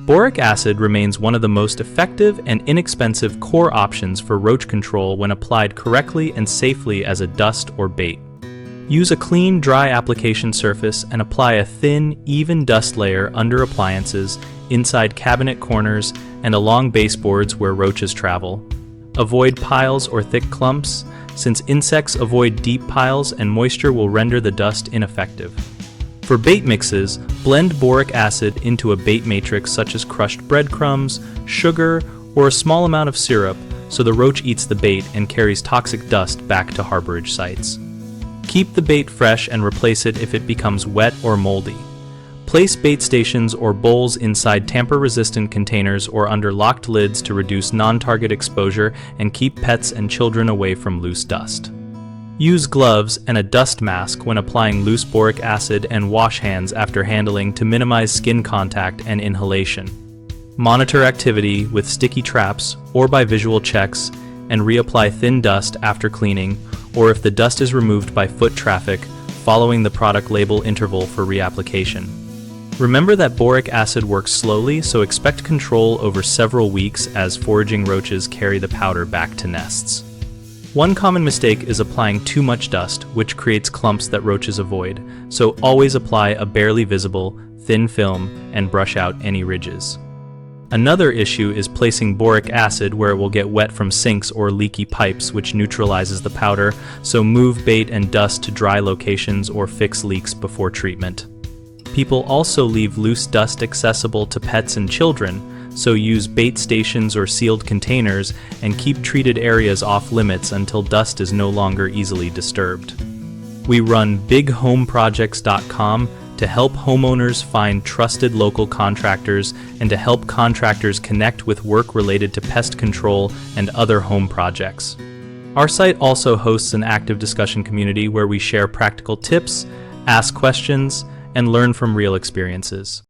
Boric acid remains one of the most effective and inexpensive core options for roach control when applied correctly and safely as a dust or bait. Use a clean, dry application surface and apply a thin, even dust layer under appliances, inside cabinet corners, and along baseboards where roaches travel. Avoid piles or thick clumps, since insects avoid deep piles and moisture will render the dust ineffective. For bait mixes, blend boric acid into a bait matrix such as crushed breadcrumbs, sugar, or a small amount of syrup so the roach eats the bait and carries toxic dust back to harborage sites. Keep the bait fresh and replace it if it becomes wet or moldy. Place bait stations or bowls inside tamper-resistant containers or under locked lids to reduce non-target exposure and keep pets and children away from loose dust. Use gloves and a dust mask when applying loose boric acid and wash hands after handling to minimize skin contact and inhalation. Monitor activity with sticky traps or by visual checks and reapply thin dust after cleaning, or if the dust is removed by foot traffic, following the product label interval for reapplication. Remember that boric acid works slowly, so expect control over several weeks as foraging roaches carry the powder back to nests. One common mistake is applying too much dust, which creates clumps that roaches avoid, so always apply a barely visible, thin film and brush out any ridges. Another issue is placing boric acid where it will get wet from sinks or leaky pipes, which neutralizes the powder, so move bait and dust to dry locations or fix leaks before treatment. People also leave loose dust accessible to pets and children, so use bait stations or sealed containers and keep treated areas off limits until dust is no longer easily disturbed. We run bighomeprojects.com to help homeowners find trusted local contractors and to help contractors connect with work related to pest control and other home projects. Our site also hosts an active discussion community where we share practical tips, ask questions, and learn from real experiences.